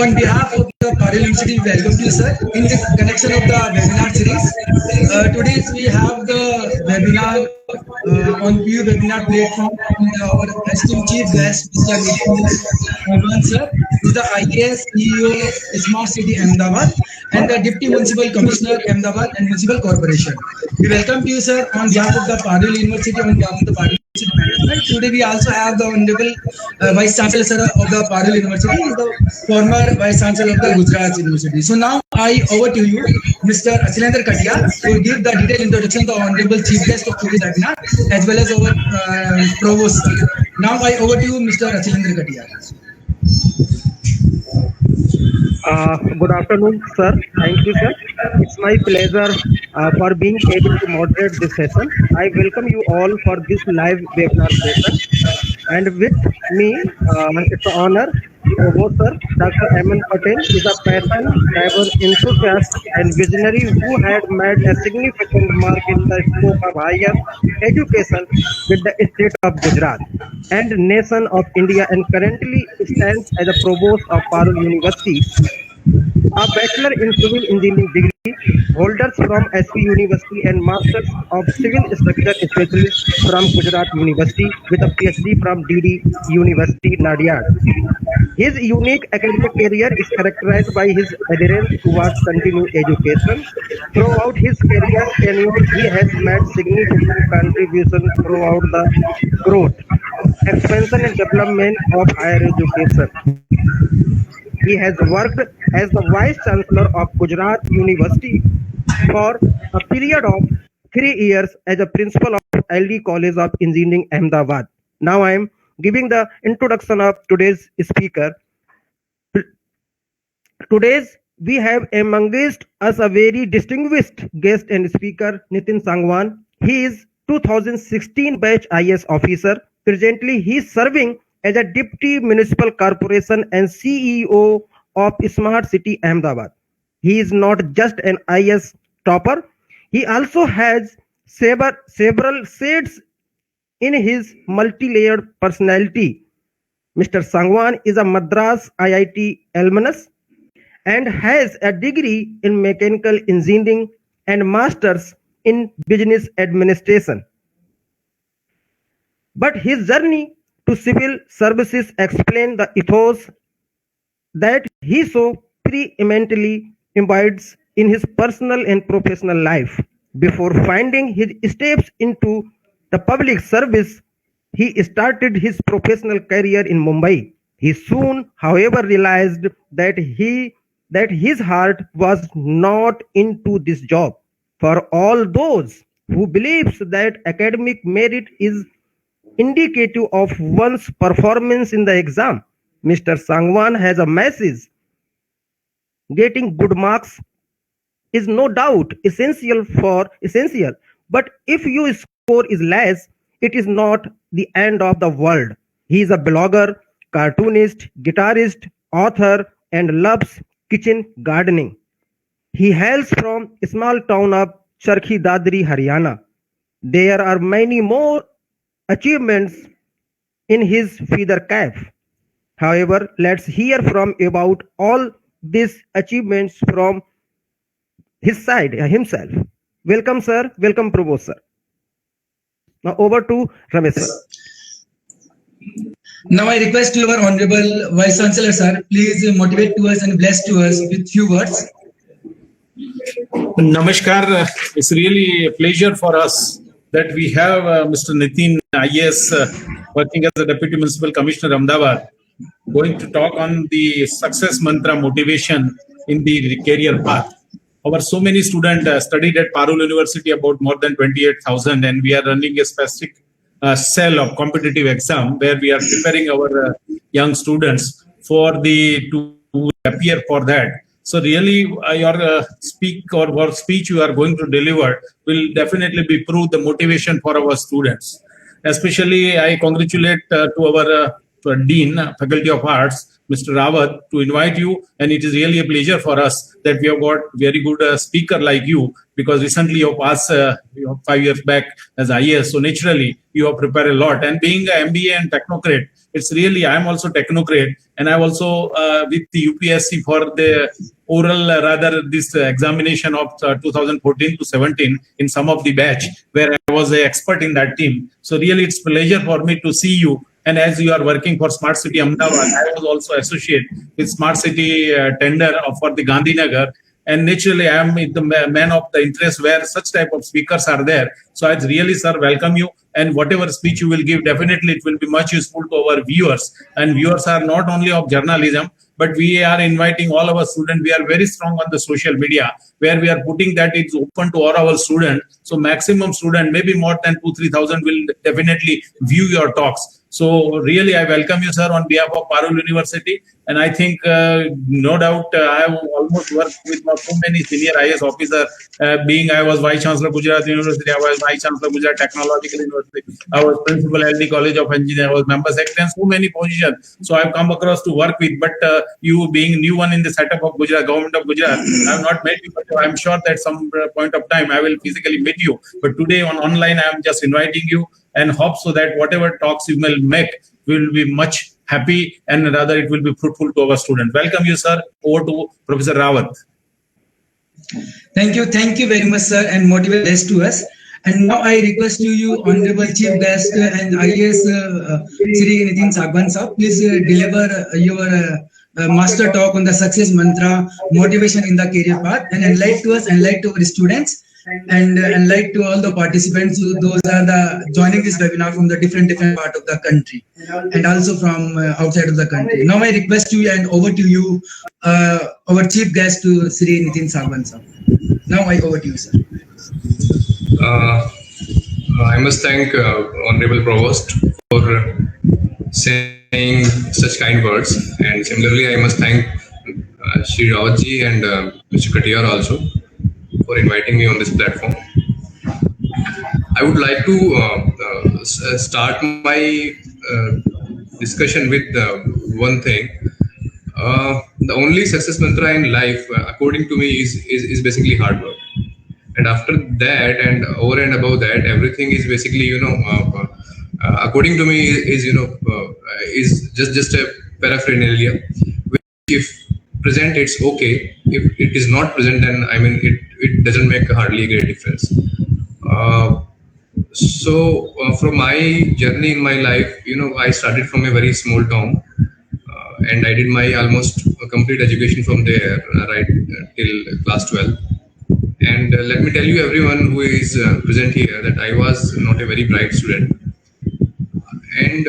On behalf of the Parel University, we welcome you, sir, in the connection of the webinar series. Today we have the webinar on PU webinar platform. Our esteemed chief guest, Mr. Nitin Agrawal, sir, is the IAS CEO, Smart City Ahmedabad, and the Deputy Municipal Commissioner, Ahmedabad and Municipal Corporation. We welcome you, sir, on behalf of the Parel University, on behalf of the Parel University Management. Today we also have the Honorable Vice Chancellor, sir, of the Parel University, is the former Vice Chancellor of the Gujarat University. So now I over to you, Mr. Achilendra Katia, to give the detailed introduction to the Honorable Chief Guest of today's webinar, as well as our Provost. Now I over to you, Mr. Achilendra Katia. Good afternoon, sir. Thank you, sir. It's my pleasure for being able to moderate this session. I welcome you all for this live webinar session. And with me, it's an honor to host, sir. Dr. Aman Patel is a passion, driver, enthusiast, and visionary who had made a significant mark in the scope of higher education with the state of Gujarat and nation of India, and currently stands as a provost of Parul University. A Bachelor in Civil Engineering degree holders from SP University and Masters of Civil Structure Specialist from Gujarat University with a PhD from DD University, Nadiad. His unique academic career is characterized by his adherence towards continued education. Throughout his career tenure, he has made significant contributions throughout the growth, expansion and development of higher education. He has worked as the Vice Chancellor of Gujarat University for a period of 3 years as a Principal of LD College of Engineering, Ahmedabad. Now I am giving the introduction of today's speaker. Today we have amongst us a very distinguished guest and speaker, Nitin Sangwan. He is 2016 batch IS officer. Presently he is serving as a Deputy Municipal Corporation and CEO of Smart City Ahmedabad. He is not just an IS topper, he also has several shades in his multi-layered personality. Mr. Sangwan is a Madras IIT alumnus and has a degree in mechanical engineering and masters in business administration. But his journey to civil services explain the ethos that he so preeminently embodies in his personal and professional life. Before finding his steps into the public service, he started his professional career in Mumbai. He soon, however, realized that his heart was not into this job. For all those who believes that academic merit is indicative of one's performance in the exam, Mr. Sangwan has a message. Getting good marks is no doubt essential, but if your score is less, it is not the end of the world. He is a blogger, cartoonist, guitarist, author, and loves kitchen gardening. He hails from a small town of Charkhi Dadri, Haryana. There are many more achievements in his feather cap. However, let's hear from about all these achievements from his side himself. Welcome, sir. Welcome, Provost, sir. Now over to Ramesh, sir. Now I request your Honorable Vice Chancellor, sir, please motivate to us and bless to us with few words. Namaskar. It's really a pleasure for us that we have Mr. Nitin IAS working as a Deputy Municipal Commissioner, Ahmedabad, going to talk on the success mantra motivation in the career path. Our so many students studied at Parul University, about more than 28,000, and we are running a specific cell of competitive exam where we are preparing our young students for to appear for that. So really, your speech you are going to deliver will definitely be prove the motivation for our students. Especially, I congratulate to our Dean, Faculty of Arts, Mr. Rawat, to invite you. And it is really a pleasure for us that we have got very good speaker like you, because recently you passed 5 years back as IAS. So naturally, you have prepared a lot. And being an MBA and technocrat, It's really, I'm also technocrat, and I'm also with the UPSC for the oral, rather this examination of 2014 to 17 in some of the batch where I was an expert in that team. So really, it's pleasure for me to see you. And as you are working for Smart City Ahmedabad, I was also associate with Smart City tender for the Gandhinagar. And naturally, I am the man of the interest where such type of speakers are there. So I really, sir, welcome you. And whatever speech you will give, definitely it will be much useful to our viewers. And viewers are not only of journalism, but we are inviting all our students. We are very strong on the social media where we are putting that it's open to all our students. So maximum student, maybe more than 2,000-3,000 will definitely view your talks. So really, I welcome you, sir, on behalf of Parul University. And I think, no doubt, I have almost worked with so many senior IAS officers, being I was Vice Chancellor Gujarat University, I was Vice Chancellor Gujarat Technological University, I was Principal LD College of Engineering, I was Member Secretary, and so many positions. So I've come across to work with, but you being new one in the setup of Gujarat, Government of Gujarat, I have not met you, but I'm sure that some point of time I will physically meet you. But today on online, I am just inviting you and hope so that whatever talks you will make will be much happy and rather it will be fruitful to our students. Welcome you, sir. Over to Professor Rawat. Thank you very much, sir, and motivate guest to us. And now I request you, Honorable Chief Guest and IAS Shri Nitin Sagban sir, please deliver your master talk on the success mantra, motivation in the career path, and enlighten to us, enlighten to our students, and enlighten to all the participants. Those are the joining this webinar from the different part of the country, and also from outside of the country. Now I request you and over to you, our chief guest to Sri Nitin Sagban sir. Now I over to you, sir. I must thank Honorable Provost for saying such kind words, and similarly I must thank Shri Rawatji and Mr. Katiyar also for inviting me on this platform. I would like to start my discussion with one thing. The only success mantra in life, according to me, is basically hard work. And after that, and over and above that, everything is basically, according to me, is just a paraphernalia. Which if present, it's okay. If it is not present, then I mean it doesn't make hardly a great difference. So from my journey in my life, I started from a very small town, and I did my almost complete education from there, right till class 12. And let me tell you, everyone who is present here, that I was not a very bright student. And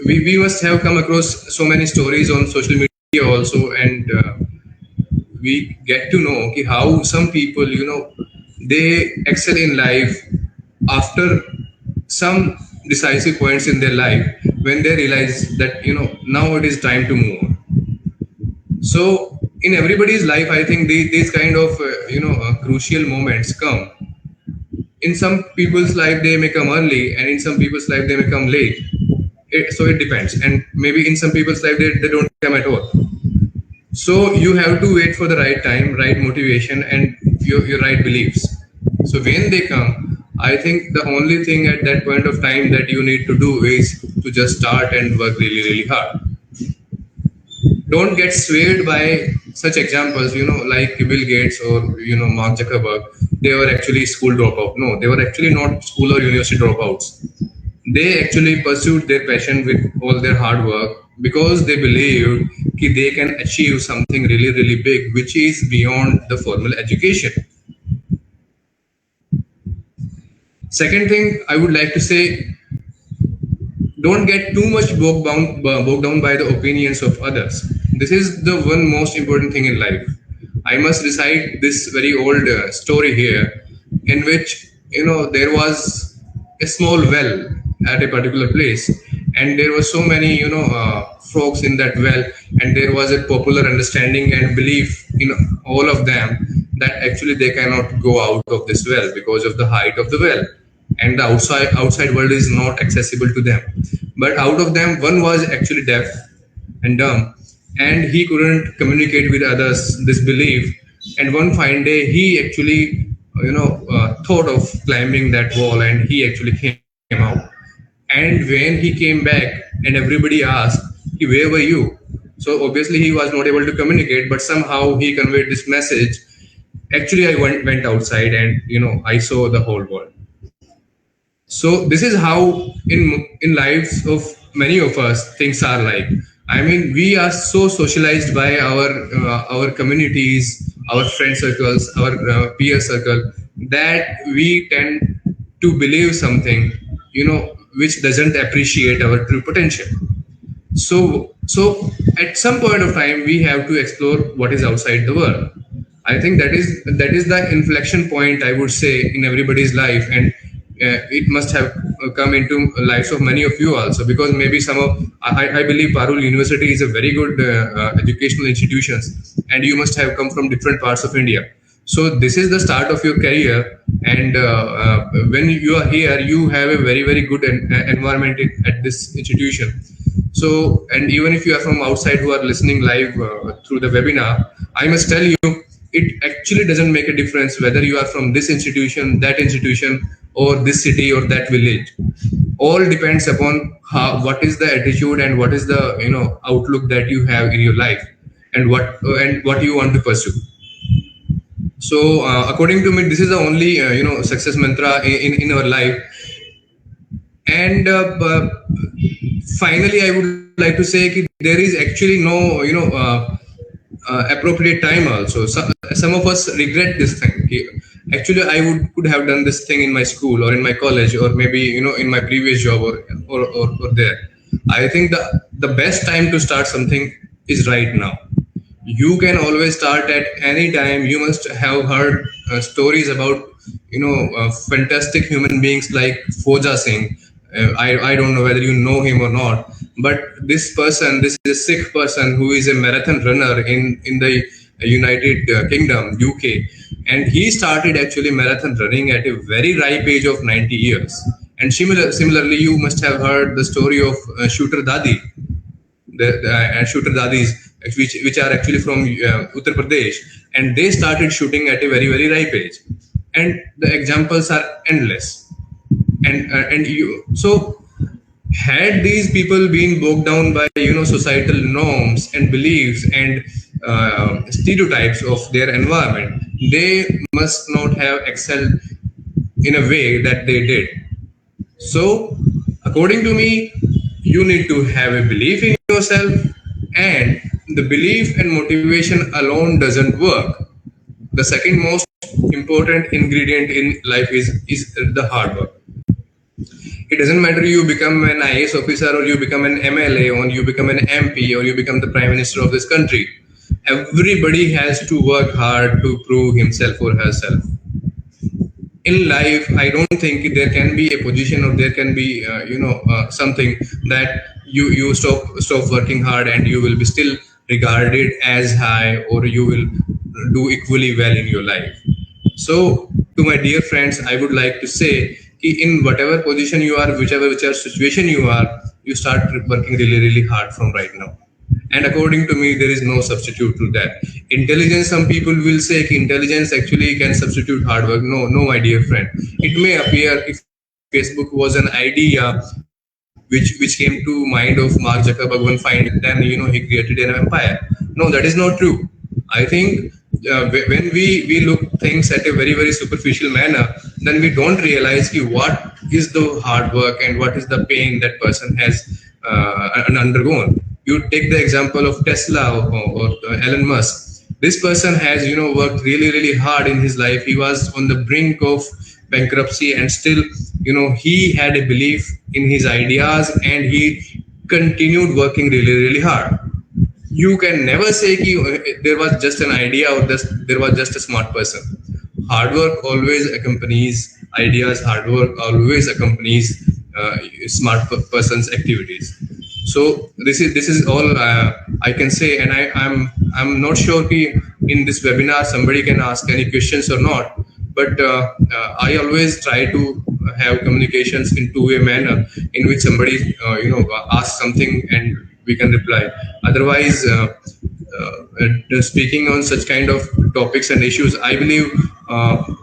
we must have come across so many stories on social media also, and we get to know how some people, they excel in life after some decisive points in their life when they realize that, now it is time to move on. So in everybody's life, I think these kind of, crucial moments come. In some people's life, they may come early, and in some people's life, they may come late. So it depends. And maybe in some people's life, they don't come at all. So you have to wait for the right time, right motivation, and your right beliefs. So when they come, I think the only thing at that point of time that you need to do is to just start and work really, really hard. Don't get swayed by such examples, like Bill Gates or, Mark Zuckerberg. They were actually school dropout. No, they were actually not school or university dropouts. They actually pursued their passion with all their hard work because they believed that they can achieve something really, really big, which is beyond the formal education. Second thing I would like to say, don't get too much bogged down by the opinions of others. This is the one most important thing in life. I must recite this very old story here, in which, there was a small well at a particular place, and there were so many, frogs in that well, and there was a popular understanding and belief in all of them that actually they cannot go out of this well because of the height of the well, and the outside world is not accessible to them. But out of them, one was actually deaf and dumb, and he couldn't communicate with others this belief. And one fine day, he actually, thought of climbing that wall, and he actually came out. And when he came back and everybody asked, where were you? So obviously he was not able to communicate, but somehow he conveyed this message. Actually, I went outside and I saw the whole world. So this is how in lives of many of us things are like. I mean, we are so socialized by our communities, our friend circles, our peer circle, that we tend to believe something, which doesn't appreciate our true potential. So at some point of time we have to explore what is outside the world. I think that is the inflection point, I would say, in everybody's life. And it must have come into lives of many of you also, because maybe some of I believe Parul University is a very good educational institutions, and you must have come from different parts of India. So this is the start of your career, and when you are here, you have a very very good environment at this institution. So, and even if you are from outside who are listening live through the webinar, I must tell you, it actually doesn't make a difference whether you are from this institution, that institution, or this city or that village. All depends upon what is the attitude and what is the outlook that you have in your life, and what you want to pursue. So according to me, this is the only success mantra in our life. And finally, I would like to say that there is actually no appropriate time also. Some of us regret this thing. Actually, I could have done this thing in my school or in my college, or maybe in my previous job, or there. I think the best time to start something is right now. You can always start at any time. You must have heard stories about fantastic human beings like Foja Singh. I don't know whether you know him or not, but this is a Sikh person who is a marathon runner in the United Kingdom, UK, and he started actually marathon running at a very ripe age of 90 years. And similarly, you must have heard the story of Shooter Dadi, the Shooter Dadis, which are actually from Uttar Pradesh, and they started shooting at a very very ripe age, and the examples are endless. And you, so had these people been bogged down by societal norms and beliefs and stereotypes of their environment, they must not have excelled in a way that they did. So according to me, you need to have a belief in yourself, and the belief and motivation alone doesn't work. The second most important ingredient in life is the hard work. It doesn't matter you become an IAS officer, or you become an MLA, or you become an MP, or you become the Prime Minister of this country. Everybody has to work hard to prove himself or herself. In life, I don't think there can be a position, or there can be something that you stop working hard and you will be still regarded as high, or you will do equally well in your life. So to my dear friends, I would like to say, in whatever position you are, whichever situation you are, you start working really really hard from right now. And according to me, there is no substitute to that. Intelligence, some people will say intelligence actually can substitute hard work. No, my dear friend. It may appear if Facebook was an idea which came to mind of Mark Zuckerberg one fine, then he created an empire. No, that is not true. I think when we look things at a very very superficial manner, then we don't realize what is the hard work and what is the pain that person has undergone. You take the example of Tesla or Elon Musk. This person has worked really really hard in his life. He was on the brink of bankruptcy, and still he had a belief in his ideas, and he continued working really really hard. You can never say there was just an idea, or there was just a smart person. Hard work always accompanies ideas. Hard work always accompanies smart person's activities. So this is all I can say, and I'm not sure if in this webinar somebody can ask any questions or not. But I always try to have communications in two-way manner, in which somebody asks something and we can reply. Otherwise, speaking on such kind of topics and issues, I believe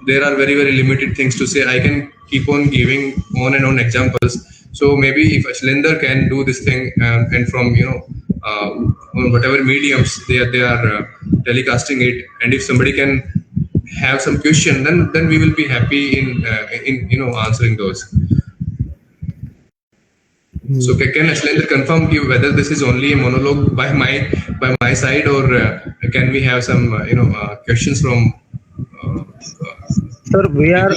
there are very very limited things to say. I can keep on giving on and on examples. So maybe if Shailendra can do this thing, and from whatever mediums they are telecasting it, and if somebody can have some question, then we will be happy in answering those. So can Shailendra confirm you whether this is only a monologue by my side, or can we have some questions from? Sir, we are.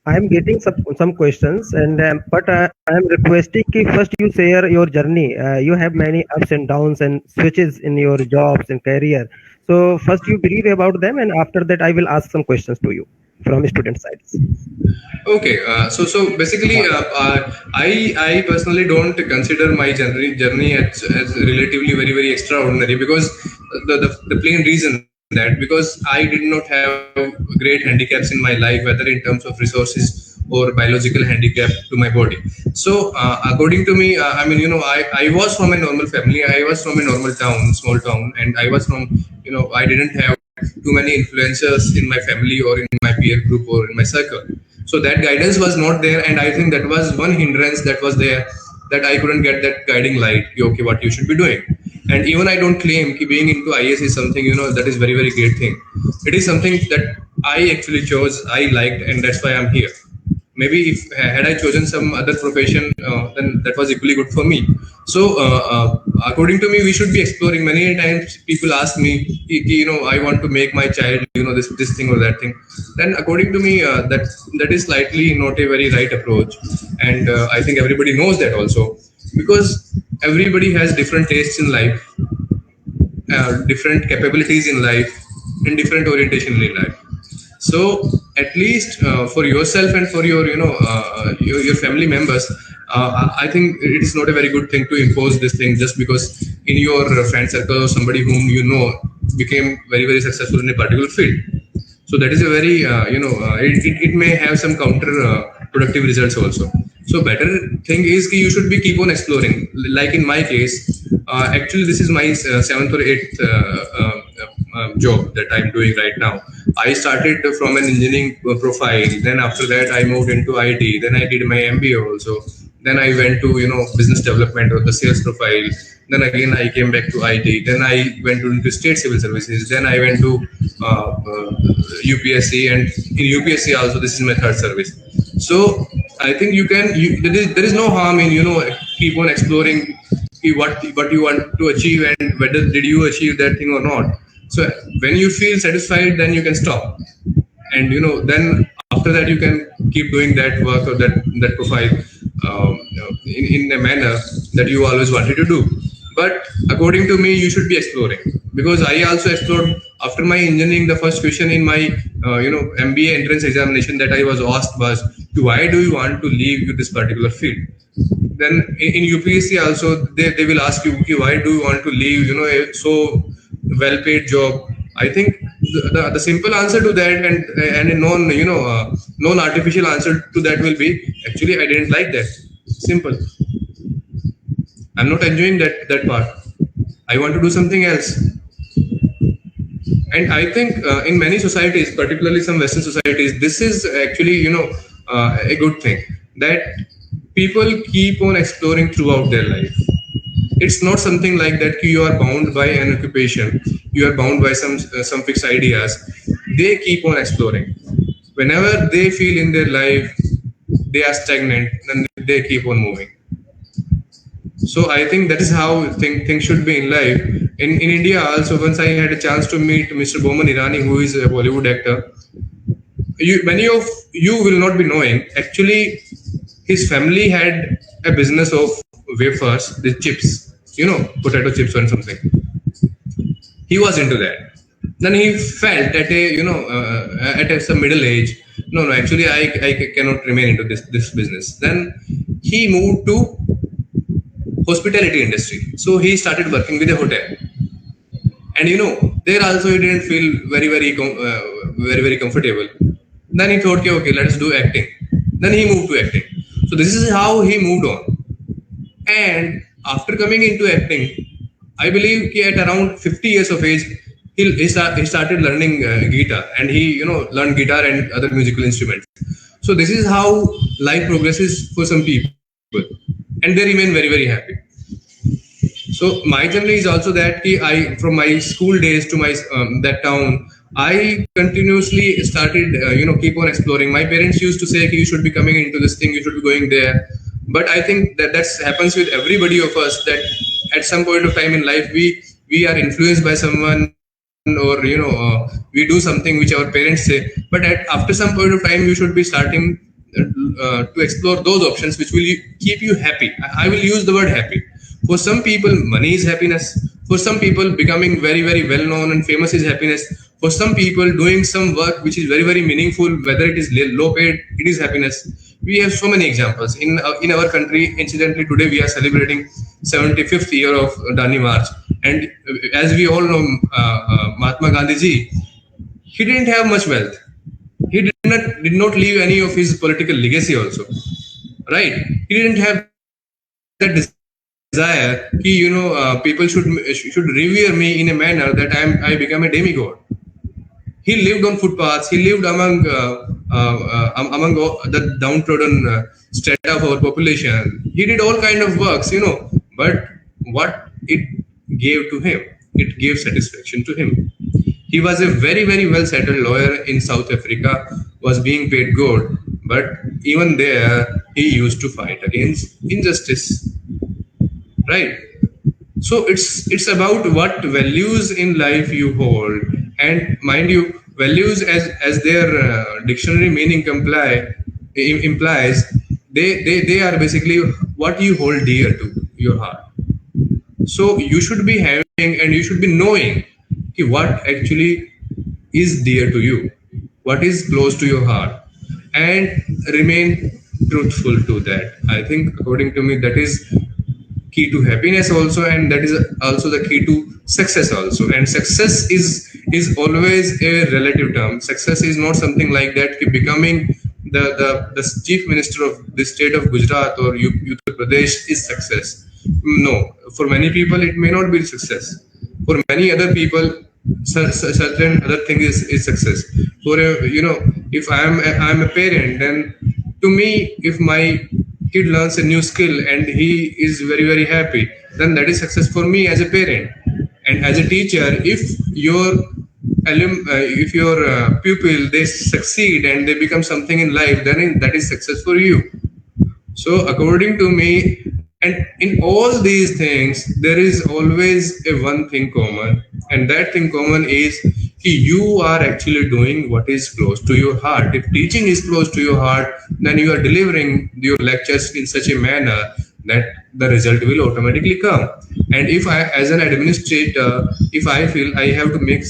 I am getting some questions, and but I am requesting that first you share your journey. You have many ups and downs and switches in your jobs and career. So first you brief about them, and after that I will ask some questions to you from student sides. Okay, so basically, I personally don't consider my journey as relatively very extraordinary, because the plain reason that because I did not have great handicaps in my life, whether in terms of resources or biological handicap to my body. So according to me, I was from a normal family. I was from a normal town, small town, and I was from I didn't have too many influencers in my family or in my peer group or in my circle. So that guidance was not there, and I think that was one hindrance that was there, that I couldn't get that guiding light. Okay, what you should be doing. And even I don't claim that being into IAS is something that is very great thing. It is something that I actually chose, I liked, and that's why I'm here. Maybe if had I chosen some other profession, then that was equally good for me. So according to me, we should be exploring. Many times people ask me, I want to make my child this thing or that thing. Then according to me, that is slightly not a very right approach, and I think everybody knows that also, because everybody has different tastes in life, different capabilities in life, and different orientation in life. So at least for yourself and for your family members, I think it is not a very good thing to impose this thing just because in your friend circle or somebody whom you know became very successful in a particular field. So that is a very it may have some counter productive results also. So better thing is you should be keep on exploring. Like in my case, actually this is my 7th or 8th job that I'm doing right now. I started from an engineering profile. Then after that, I moved into IT. Then I did my MBA also. Then I went to business development or the sales profile. Then again I came back to IT. Then I went into state civil services. Then I went to UPSC, and in UPSC also this is my 3rd service. So I think there is no harm in keep on exploring what you want to achieve and whether did you achieve that thing or not. So when you feel satisfied, then you can stop, and then after that you can keep doing that work or that profile in a manner that you always wanted to do. But according to me, you should be exploring, because I also explored after my engineering. The first question in my MBA entrance examination that I was asked was, why do you want to leave this particular field? Then in UPSC also they will ask you, okay, why do you want to leave a so well-paid job? I think the simple answer to that and a non-artificial answer to that will be, actually I didn't like that. Simple. I'm not enjoying that part. I want to do something else. And I think in many societies, particularly some Western societies, this is actually a good thing, that people keep on exploring throughout their life. It's not something like that you are bound by an occupation, you are bound by some fixed ideas. They keep on exploring. Whenever they feel in their life they are stagnant, then they keep on moving. So I think that is how things should be in life. In India also, once I had a chance to meet Mr. Boman Irani, who is a Bollywood actor. Many of you will not be knowing, actually his family had a business of wafers, the chips, potato chips or something. He was into that. Then he felt at some middle age, no, actually I cannot remain into this business. Then he moved to hospitality industry. So he started working with a hotel. And there also he didn't feel very comfortable. Then he thought, okay, let's do acting. Then he moved to acting. So this is how he moved on. And after coming into acting, I believe at around 50 years of age, he started learning guitar, and he learned guitar and other musical instruments. So this is how life progresses for some people, and they remain very very happy. So my journey is also that I, from my school days to my that town, I continuously started, keep on exploring. My parents used to say, you should be coming into this thing, you should be going there. But I think that happens with everybody of us, that at some point of time in life, we are influenced by someone, or we do something which our parents say. But after some point of time, you should be starting to explore those options which will keep you happy. I will use the word happy. For some people, money is happiness. For some people, becoming very, very well known and famous is happiness. For some people, doing some work which is very, very meaningful, whether it is low paid, it is happiness. We have so many examples in our country. Incidentally, today we are celebrating 75th year of Dandi March, and as we all know, Mahatma Gandhi ji, he didn't have much wealth. He did not leave any of his political legacy also, right? He didn't have that desire people should revere me in a manner that I become a demigod. He lived on footpaths. He lived among the downtrodden strata of our population. He did all kind of works, but what it gave to him, it gave satisfaction to him. He was a very, very well settled lawyer in South Africa, was being paid good, but even there he used to fight against injustice. Right. So it's about what values in life you hold, and mind you, values as their dictionary meaning implies, they are basically what you hold dear to your heart. So you should be having and you should be knowing what actually is dear to you, what is close to your heart, and remain truthful to that. I think, according to me, that is key to happiness also, and that is also the key to success also. And success is always a relative term. Success is not something like that becoming the chief minister of the state of Gujarat or Uttar Pradesh is success. No, for many people it may not be success. For many other people, certain other thing is success. For if I'm a parent, then to me, if my kid learns a new skill and he is very, very happy, then that is success for me as a parent. And as a teacher, if your pupil, they succeed and they become something in life, then that is success for you. So according to me, and in all these things, there is always a one thing common, and that thing common is you are actually doing what is close to your heart. If teaching is close to your heart, then you are delivering your lectures in such a manner that the result will automatically come. And if I, as an administrator, if I feel I have to make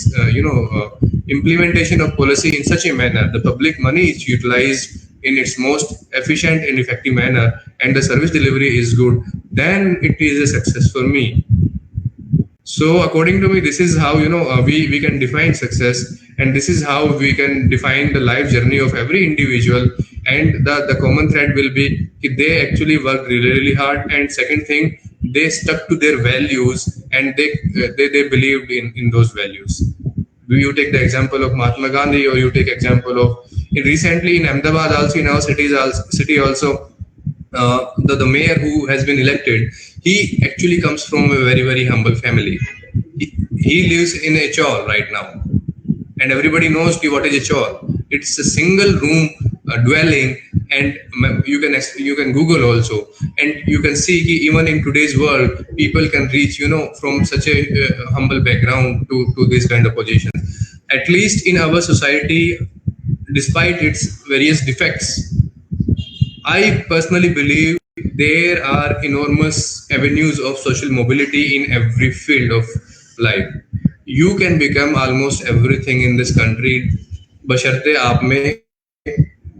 implementation of policy in such a manner, the public money is utilized in its most efficient and effective manner, and the service delivery is good, then it is a success for me. So according to me, this is how we can define success, and this is how we can define the life journey of every individual. And the common thread will be they actually worked really, really hard, and second thing, they stuck to their values, and they believed in those values. You take the example of Mahatma Gandhi, or you take example of recently in Ahmedabad, also in our city also, the mayor who has been elected, he actually comes from a very, very humble family. He lives in a chawl right now, and everybody knows what is a chawl. It's a single room dwelling, and you can Google also, and you can see even in today's world, people can reach from such a humble background to this kind of position. At least in our society, despite its various defects, I personally believe there are enormous avenues of social mobility in every field of life. You can become almost everything in this country, बशर्ते आप में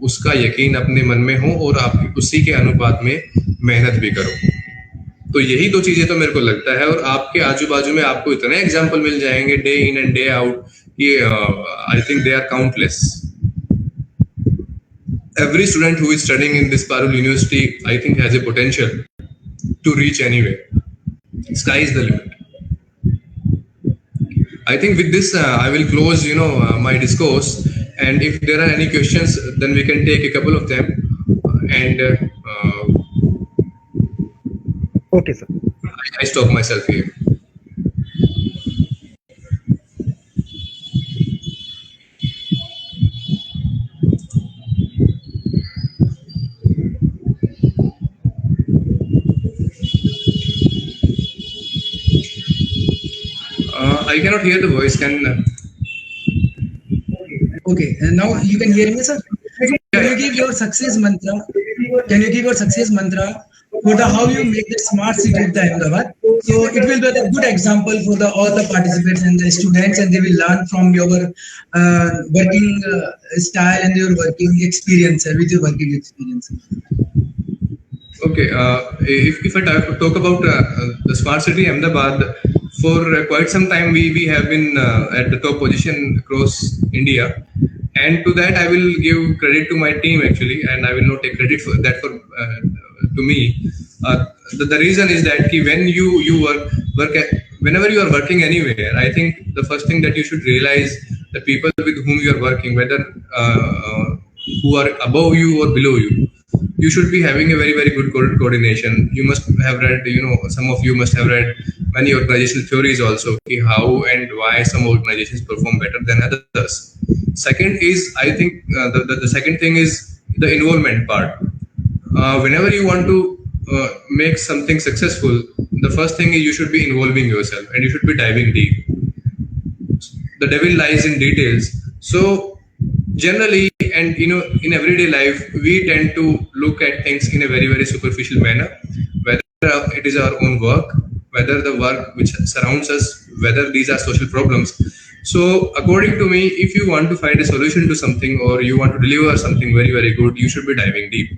उसका यकीन अपने मन में हो और आप उसी के अनुपात में मेहनत भी करो। तो यही दो चीजें तो मेरे को लगता है, और आपके आजू बाजू में आपको इतने एग्जाम्पल मिल जाएंगे day in and day out, ये I think they are countless. Every student who is studying in this Parul University, I think, has a potential to reach anywhere. Sky is the limit. I think with this, I will close, my discourse, And if there are any questions, then we can take a couple of them. And Okay, sir. I stop myself here. I cannot hear the voice. Okay, and now you can hear me, sir. Can you give your success mantra? Can you give your success mantra for the how you make the smart city of the Ahmedabad? So it will be a good example for the all the participants and the students, and they will learn from your working style and your working experience with your working experience. Okay, if I talk about the smart city Ahmedabad, for quite some time we have been at the top position across India, and to that I will give credit to my team actually, and I will not take credit for that for to me. The reason is that when you whenever you are working anywhere, I think the first thing that you should realize the people with whom you are working, whether who are above you or below you should be having a very good coordination. You must have read, some of you must have read many organizational theories also, how and why some organizations perform better than others. Second is, I think the second thing is the involvement part. Whenever you want to make something successful, the first thing is you should be involving yourself and you should be diving deep. The devil lies in details. So generally, and in everyday life, we tend to look at things in a very superficial manner, whether it is our own work, whether the work which surrounds us, whether these are social problems. So according to me, if you want to find a solution to something or you want to deliver something very good, you should be diving deep.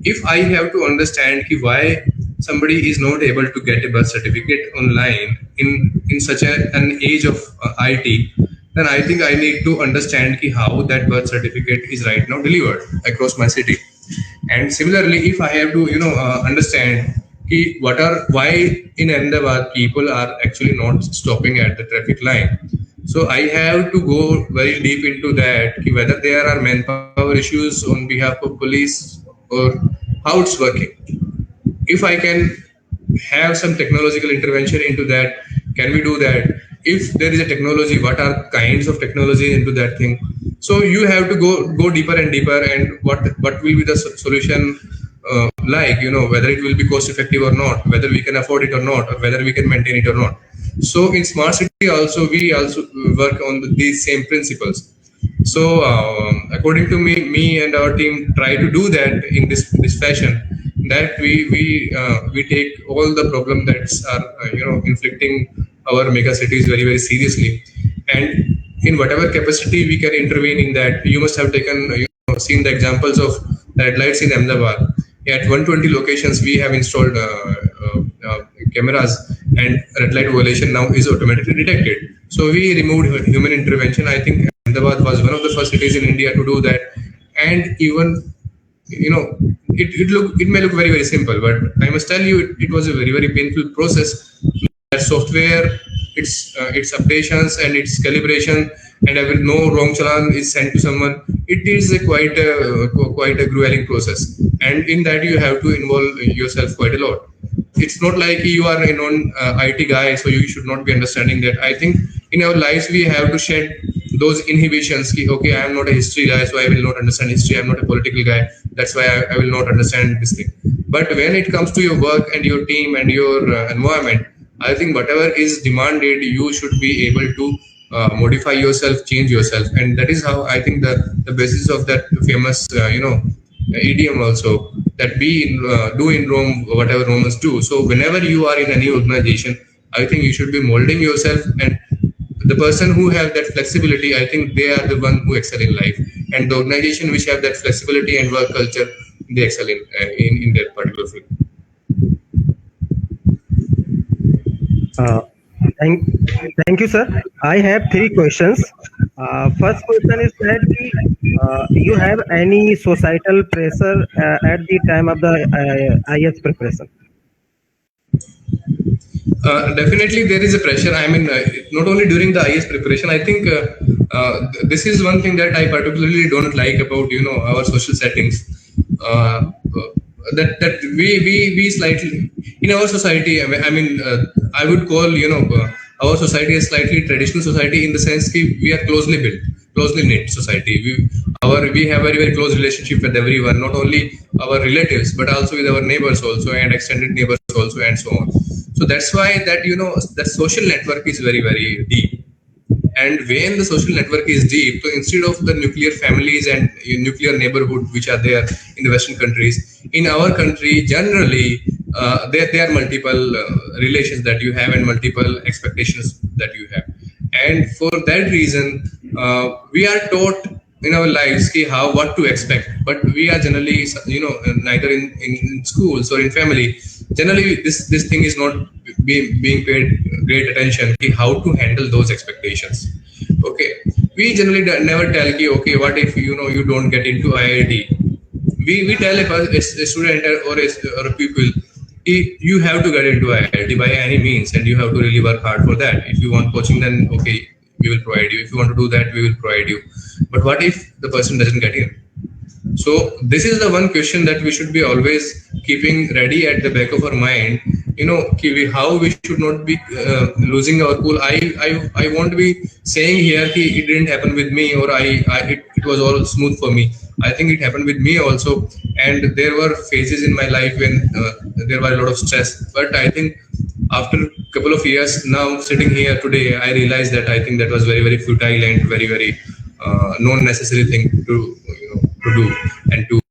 If I have to understand why somebody is not able to get a birth certificate online in such an age of IT, then I think I need to understand how that birth certificate is right now delivered across my city. And similarly, if I have to understand why in Ahmedabad people are actually not stopping at the traffic line, so I have to go very deep into that, whether there are manpower issues on behalf of police or how it's working. If I can have some technological intervention into that, can we do that? If there is a technology, what are kinds of technology into that thing? So you have to go deeper and deeper, and what will be the solution, whether it will be cost effective or not, whether we can afford it or not, or whether we can maintain it or not. So in smart city also, we also work on these same principles. So according to me and our team try to do that in this fashion, that we take all the problem that are inflicting our mega cities very seriously, and in whatever capacity we can intervene in that. You must have seen the examples of red lights in Ahmedabad. At 120 locations we have installed cameras, and red light violation now is automatically detected. So we removed human intervention. I think Ahmedabad was one of the first cities in India to do that. And even it may look very simple, but I must tell you it was a very painful process. That software, its updations and its calibration, and no wrong challan is sent to someone. It is quite a grueling process, and in that you have to involve yourself quite a lot. It's not like you are a non-IT guy, so you should not be understanding that. I think in our lives we have to shed those inhibitions. Okay, I am not a history guy, so I will not understand history. I am not a political guy, that's why I will not understand this thing. But when it comes to your work and your team and your environment, I think whatever is demanded, you should be able to modify yourself, change yourself, and that is how I think the basis of that famous idiom also, that do in Rome whatever Romans do. So whenever you are in any organization, I think you should be molding yourself, and the person who have that flexibility, I think they are the one who excel in life, and the organization which have that flexibility and work culture, they excel in that particular field. Thank you, sir. I have 3 questions. First question is that you have any societal pressure at the time of the IS preparation? Definitely, there is a pressure. I mean, not only during the IS preparation. I think this is one thing that I particularly don't like about our social settings. That we slightly in our society. I would call our society a slightly traditional society in the sense that we are closely built, closely knit society. We have very close relationship with everyone, not only our relatives but also with our neighbors also and extended neighbors also and so on. So that's why that that social network is very deep. And when the social network is deep, so instead of the nuclear families and nuclear neighborhood which are there in the Western countries, in our country generally there are multiple relations that you have and multiple expectations that you have. And for that reason, we are taught in our lives how what to expect, but we are generally neither in schools or in family. Generally, this thing is not being paid great attention how to handle those expectations. Okay, we generally never tell okay, what if you don't get into IIT? We tell a student or a pupil, you have to get into IIT by any means, and you have to really work hard for that. If you want coaching, then okay, we will provide you. If you want to do that, we will provide you. But what if the person doesn't get in? So this is the one question that we should be always keeping ready at the back of our mind. How we should not be losing our cool. I won't be saying here it didn't happen with me, or it was all smooth for me. I think it happened with me also, and there were phases in my life when there were a lot of stress. But I think after a couple of years now, sitting here today, I realized that I think that was very futile and very non-necessary thing to do and to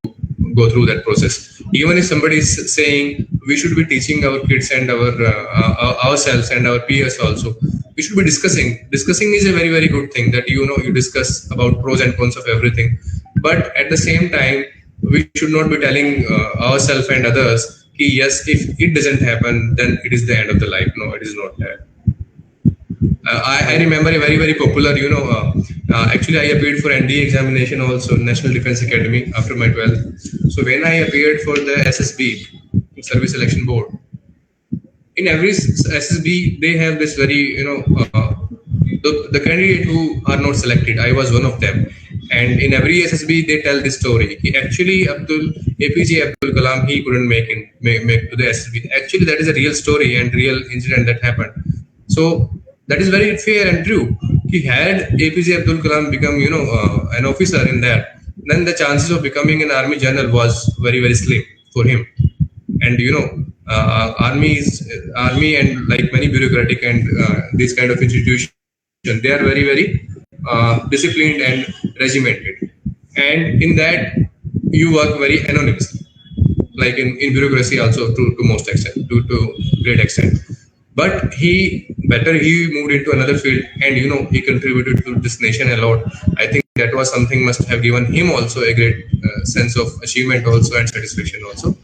go through that process. Even if somebody is saying we should be teaching our kids and our ourselves and our peers also, we should be discussing. Discussing is a very good thing, that you discuss about pros and cons of everything. But at the same time, we should not be telling ourselves and others, yes, if it doesn't happen, then it is the end of the life. No, it is not that. I remember a very popular, actually I appeared for NDA examination also, National Defense Academy, after my 12th. So when I appeared for the SSB, Service Selection Board, in every SSB, they have this very, the candidate who are not selected, I was one of them. And in every SSB, they tell this story. Actually, APJ Abdul Kalam, he couldn't make to the SSB. Actually, that is a real story and real incident that happened. So that is very fair and true. He had APJ Abdul Kalam become, an officer in that, then the chances of becoming an army general was very slim for him. And army and like many bureaucratic and these kind of institutions, they are very disciplined and regimented. And in that, you work very anonymously, like in bureaucracy also to most extent, to great extent. But he moved into another field, and he contributed to this nation a lot. I think that was something must have given him also a great sense of achievement also and satisfaction also.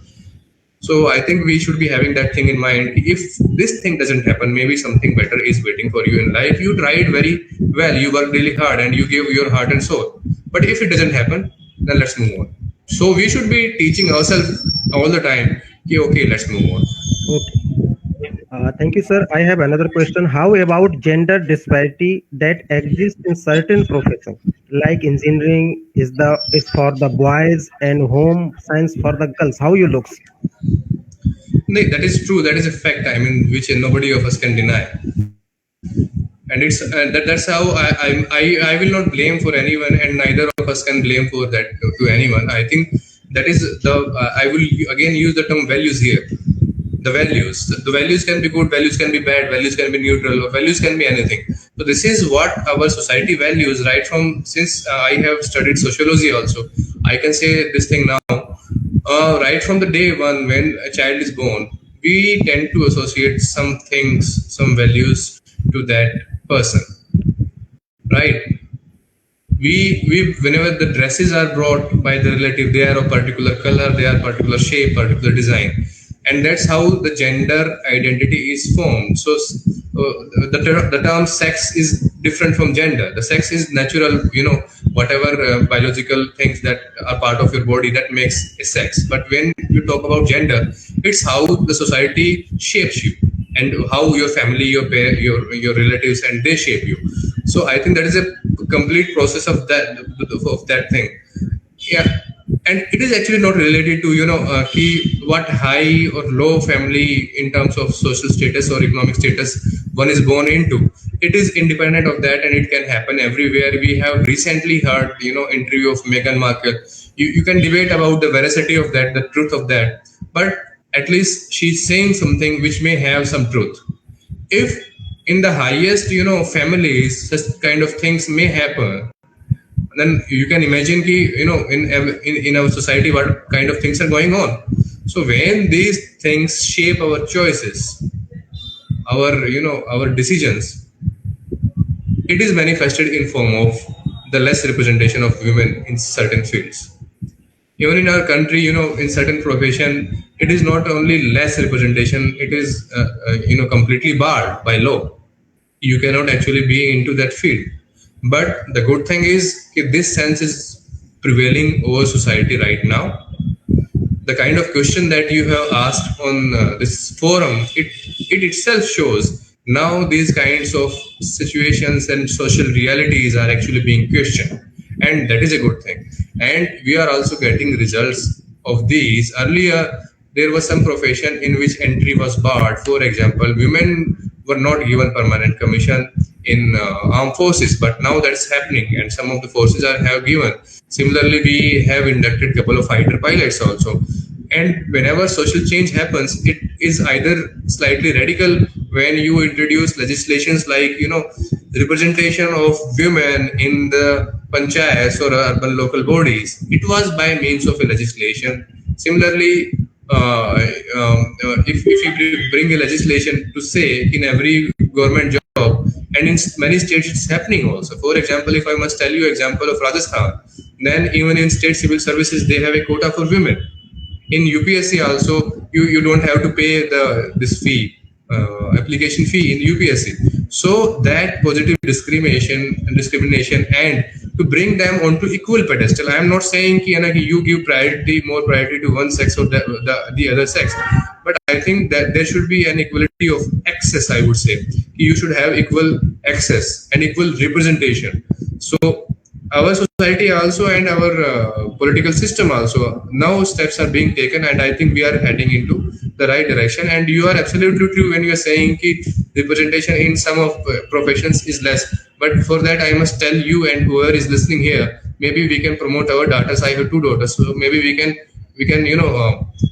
So I think we should be having that thing in mind. If this thing doesn't happen, maybe something better is waiting for you in life. You tried very well, you worked really hard, and you gave your heart and soul. But if it doesn't happen, then let's move on. So we should be teaching ourselves all the time, okay, let's move on. Okay. Thank you, sir. I have another question. How about gender disparity that exists in certain professions, like engineering is for the boys and home science for the girls? How you looks? No, that is true. That is a fact. I mean, which nobody of us can deny. And it's that's how I will not blame for anyone, and neither of us can blame for that to anyone. I think that is I will again use the term values here. The values can be good, values can be bad, values can be neutral, or values can be anything. So this is what our society values, right from since I have studied sociology also. I can say this thing now, right from the day one when a child is born, we tend to associate some things, some values to that person, right? We whenever the dresses are brought by the relative, they are of particular color, they are particular shape, particular design. And that's how the gender identity is formed. So the term sex is different from gender. The sex is natural, whatever biological things that are part of your body that makes a sex. But when you talk about gender, it's how the society shapes you. and how your family, your relatives, and they shape you. So I think that is a complete process of that thing. Yeah, and it is actually not related to what high or low family in terms of social status or economic status one is born into. It is independent of that, and it can happen everywhere. We have recently heard interview of Meghan Markle. You can debate about the veracity of that, the truth of that, but at least she's saying something which may have some truth. If in the highest families such kind of things may happen, then you can imagine in our society what kind of things are going on. So when these things shape our choices, our decisions, it is manifested in form of the less representation of women in certain fields. Even in our country, in certain profession, it is not only less representation, it is completely barred by law. You cannot actually be into that field. But the good thing is, if this sense is prevailing over society right now, the kind of question that you have asked on this forum, it itself shows now these kinds of situations and social realities are actually being questioned, and that is a good thing. And we are also getting results of these. Earlier, there was some profession in which entry was barred. For example, women were not given permanent commission in armed forces, but now that's happening, and some of the forces have given. Similarly, we have inducted a couple of fighter pilots also. And whenever social change happens, it is either slightly radical when you introduce legislations like representation of women in the panchayats or urban local bodies. It was by means of a legislation. Similarly, if you bring a legislation to say in every government job, and in many states it's happening also. For example, if I must tell you example of Rajasthan, then even in state civil services they have a quota for women. In UPSC also, you don't have to pay this fee, application fee in UPSC. So that positive discrimination and to bring them onto equal pedestal. I am not saying you give more priority to one sex or the other sex, but I think that there should be an equality of access. I would say you should have equal access and equal representation. So our society also and our political system also, now steps are being taken, and I think we are heading into the right direction. And you are absolutely true when you are saying that representation in some of professions is less. But for that, I must tell you and whoever is listening here, maybe we can promote our daughters. I have 2 daughters, so maybe we can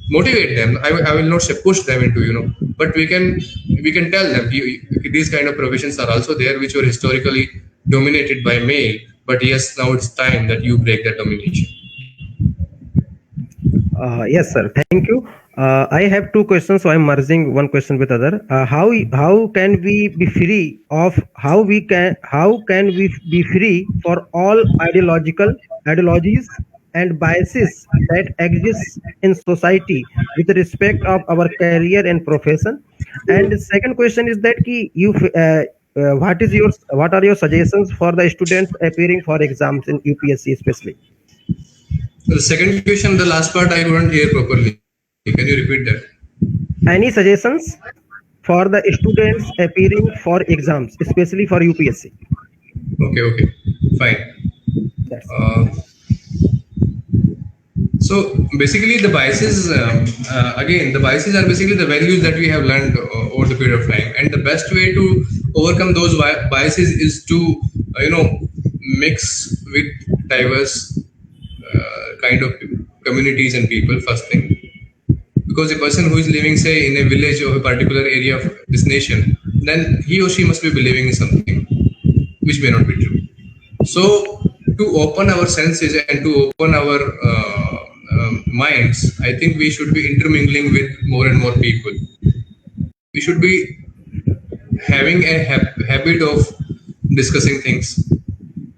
motivate them. I will not say push them into but we can tell them these kind of professions are also there, which were historically dominated by male. But yes, now it's time that you break that domination. Yes, sir. Thank you. I have 2 questions, so I'm merging one question with other. How can we be free of how can we be free for all ideologies and biases that exist in society with respect of our career and profession? And the second question is that what are your suggestions for the students appearing for exams in UPSC especially? The second question, the last part I couldn't hear properly. Can you repeat that? Any suggestions for the students appearing for exams, especially for UPSC? Okay, fine. So basically the biases, again, the biases are basically the values that we have learned over the period of time. And the best way to overcome those biases is to, mix with diverse kind of communities and people, first thing. Because a person who is living, say, in a village or a particular area of this nation, then he or she must be believing in something which may not be true. So to open our senses and to open our minds, I think we should be intermingling with more and more people. We should be having a habit of discussing things.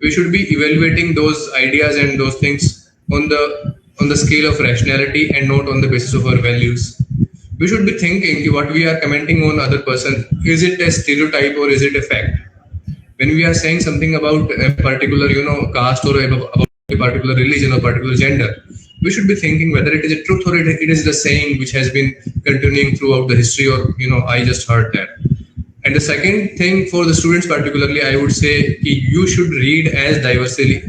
We should be evaluating those ideas and those things on the scale of rationality and not on the basis of our values. We should be thinking what we are commenting on other person, is it a stereotype or is it a fact? When we are saying something about a particular caste or about a particular religion or particular gender, we should be thinking whether it is a truth or it is the saying which has been continuing throughout the history, or I just heard that. And the second thing for the students particularly, I would say you should read as diversely.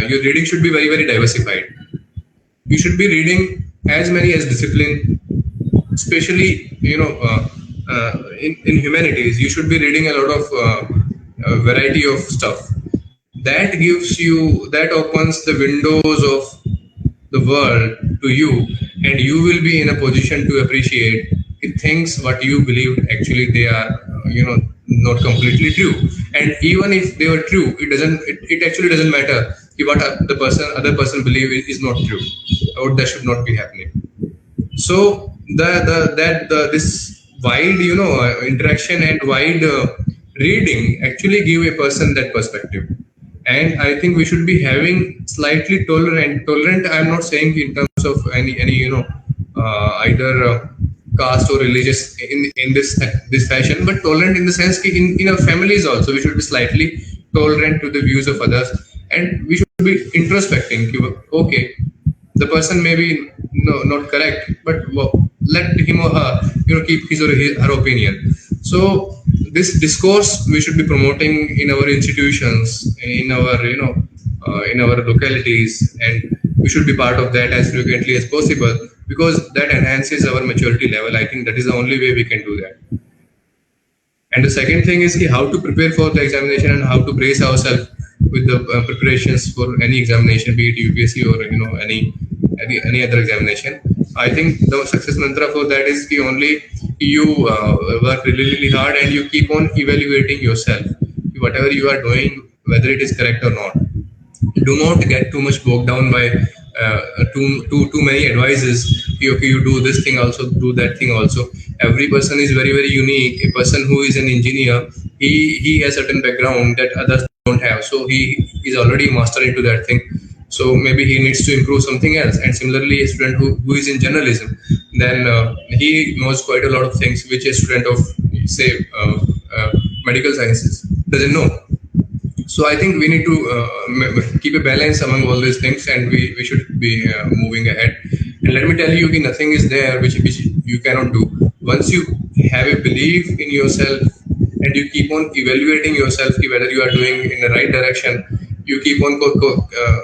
Your reading should be very, very diversified. You should be reading as many as discipline, especially in humanities. You should be reading a lot of variety of stuff. That opens the windows of the world to you, and you will be in a position to appreciate things what you believed actually they are not completely true. And even if they were true, it actually doesn't matter what other person believe is not true, or that should not be happening. So this wide interaction and wide reading actually give a person that perspective. And I think we should be having slightly tolerant. I'm not saying in terms of any either caste or religious in this fashion, but tolerant in the sense that in our families also we should be slightly tolerant to the views of others, and we should be introspecting. Okay, the person may be not correct, but let him or her keep his or her opinion. So this discourse we should be promoting in our institutions, in our in our localities, and we should be part of that as frequently as possible, because that enhances our maturity level. I think that is the only way we can do that. And the second thing is how to prepare for the examination and how to brace ourselves with the preparations for any examination, be it UPSC or any other examination. I think the success mantra for that is only you work really, really hard and you keep on evaluating yourself, whatever you are doing, whether it is correct or not. Do not get too much bogged down by too many advices. Okay, you do this thing also, do that thing also. Every person is very, very unique. A person who is an engineer, he has certain background that others don't have, so he is already master into that thing. So maybe he needs to improve something else. And similarly, a student who is in journalism, then he knows quite a lot of things which a student of say medical sciences doesn't know. So I think we need to keep a balance among all these things, and we should be moving ahead. And let me tell you, nothing is there which you cannot do. Once you have a belief in yourself and you keep on evaluating yourself, whether you are doing in the right direction, you keep on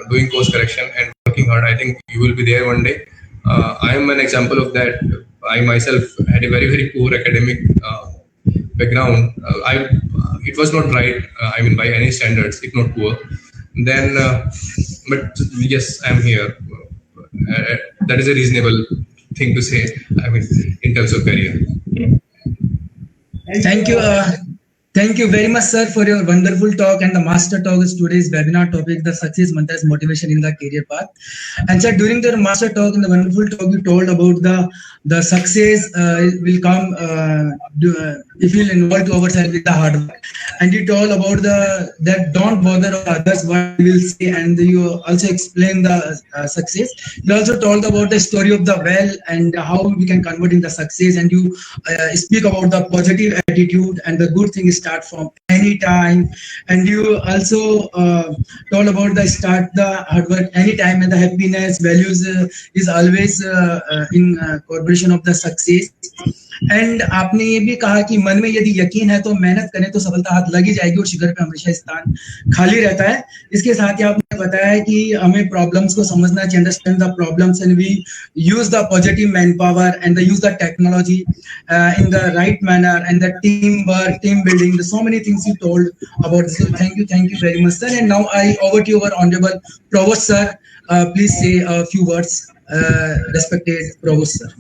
doing course correction and working hard, I think you will be there one day. I am an example of that. I myself had a very, very poor academic background. It was not right, by any standards, if not poor. Then, but yes, I'm here. That is a reasonable thing to say, in terms of career. Thank you. Thank you very much, sir, for your wonderful talk. And the master talk is today's webinar topic, the success mantra is motivation in the career path. And sir, during the master talk, in the wonderful talk, you told about the success will come if you involve ourselves with the hard work. And you told about that don't bother others what will say, and you also explained the success. You also told about the story of the well and how we can convert in the success, and you speak about the positive attitude and the good thing start from any time. And you also told about the start the hard work anytime, and the happiness values is always in corporation of the success. And आपने ये भी कहा कि मन में यदि यकीन है तो मेहनत करें तो सफलता हाथ लगी जाएगी और शिखर पे हमेशा स्थान खाली रहता है. इसके साथ ही आपने बताया है कि हमें प्रॉब्लम्स को समझना चाहिए, understand the problems and we use the positive man power and the use the technology in the right manner and the team work, team building, so many things you told about this. Thank you very much, sir. And now I over to our honorable Provost sir. Please say a few words, respected Provost sir.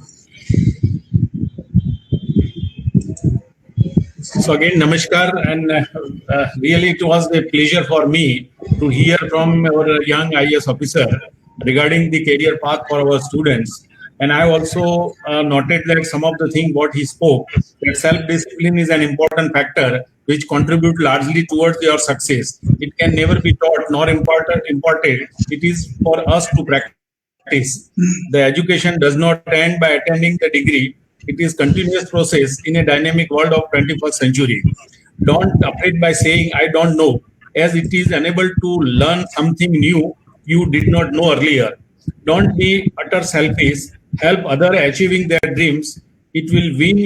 So again, namaskar, and really it was a pleasure for me to hear from our young IAS officer regarding the career path for our students. And I also noted that some of the things what he spoke, that self-discipline is an important factor which contribute largely towards your success. It can never be taught nor imparted. It is for us to practice. The education does not end by attending the degree. It is continuous process in a dynamic world of 21st century. Don't afraid by saying I don't know, as it is unable to learn something new. you did not know earlier. Don't be utter selfish. Help other achieving their dreams. It will win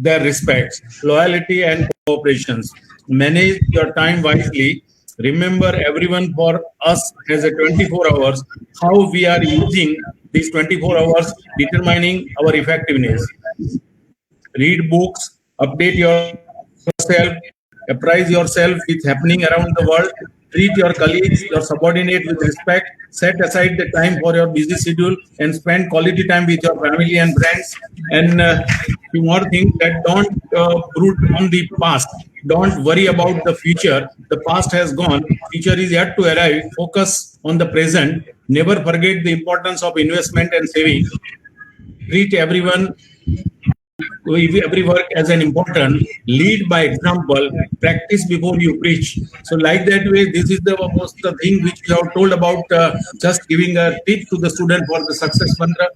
their respect, loyalty, and cooperations. Manage your time wisely. Remember, everyone for us has a 24 hours. How we are using these 24 hours determining our effectiveness. Read books, update yourself, apprise yourself with happening around the world, treat your colleagues, your subordinate with respect, set aside the time for your busy schedule and spend quality time with your family and friends. And few more things, that don't brood on the past. Don't worry about the future. The past has gone. Future is yet to arrive. Focus on the present. Never forget the importance of investment and saving. Treat every work as an important. Lead by example. Practice before you preach. So like that way, this is the most the thing which we have told about, just giving a tip to the student for the success mantra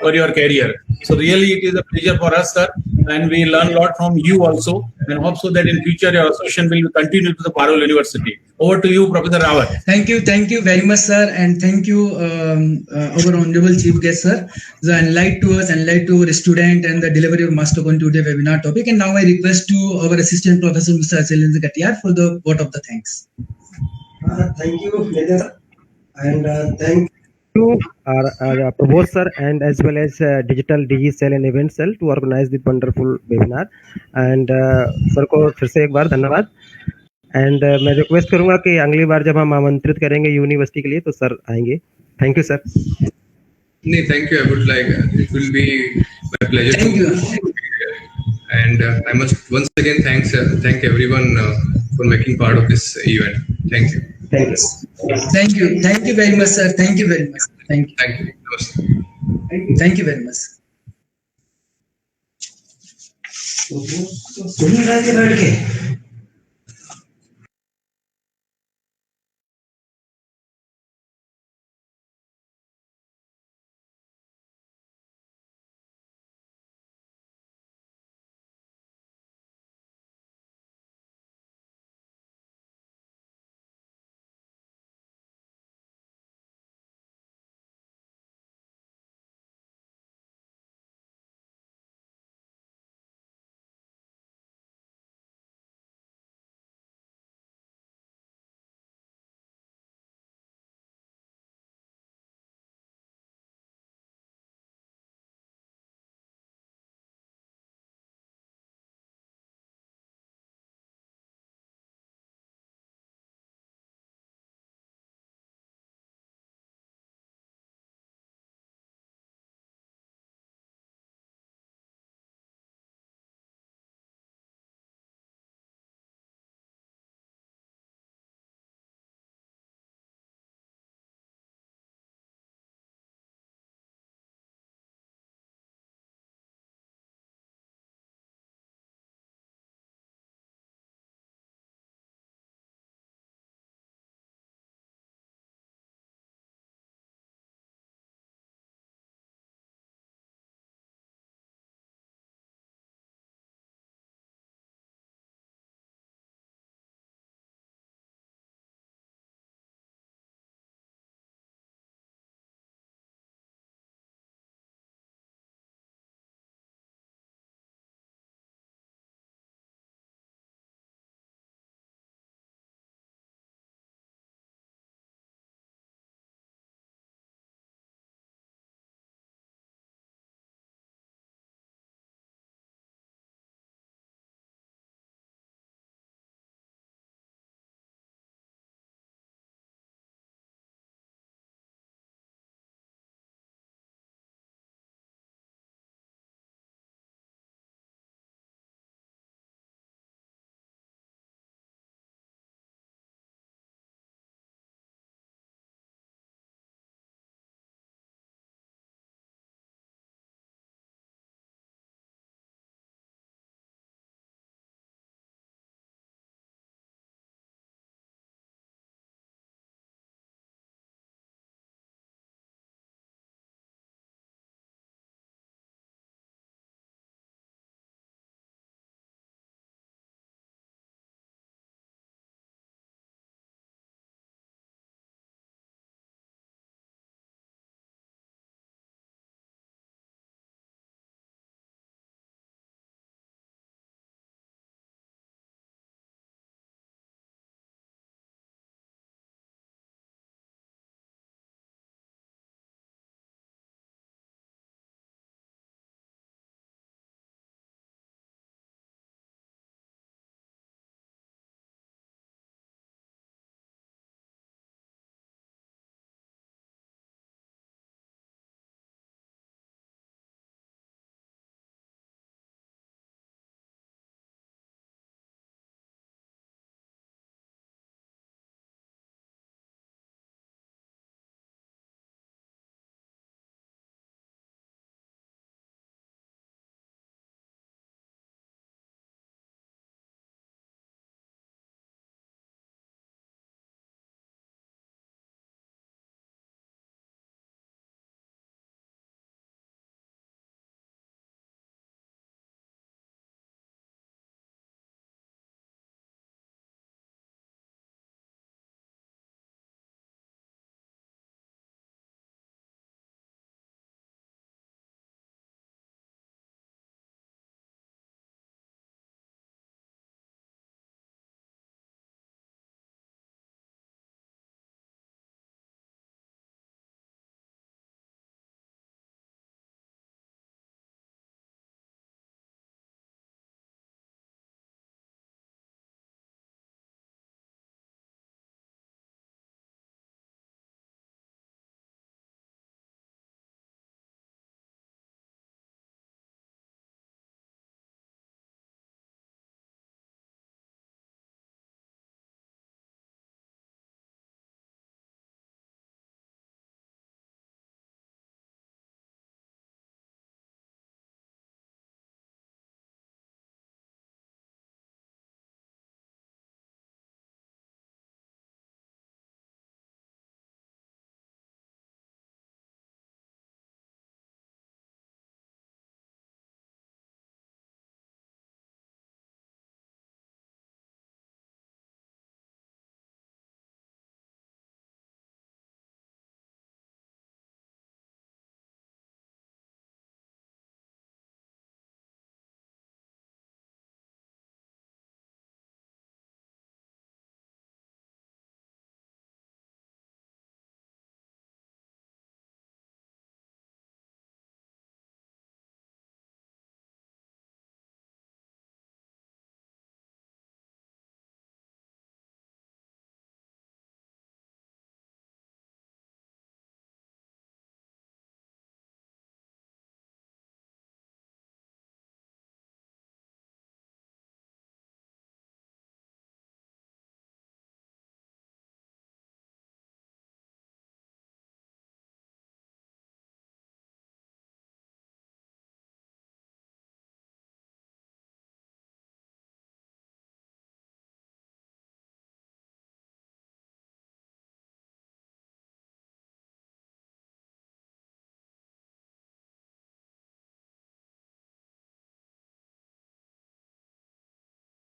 for your career. So really it is a pleasure for us, sir, and we learn a lot from you also, and hope so that in future your association will continue to the Parul University. Over to you, Professor Rawat. Thank you very much, sir, and thank you, our honorable chief guest, sir. The enlightened to us, enlightened to our student, and the delivery of master on today's webinar topic. And now I request to our assistant professor, Mr. Achelendra Katiyar, for the vote of the thanks. Thank you, Leather, and thank you, our provost sir, and as well as digital DG cell and event cell to organize the wonderful webinar. And sir को फिर से एक बार धन्यवाद. And मैं request करूंगा कि अगली बार जब हम आमंत्रित करेंगे यूनिवर्सिटी के लिए तो सर आएंगे. Thank you sir. No, thank you. I would like, it will be my pleasure. Thank you. And I must once again thank everyone for making part of this event. Thank you. Thank you. Thank you very much, sir. Thank you very much. Thank you. Thank you. Namaste. Thank you very much. सुन रहे थे बैठ के.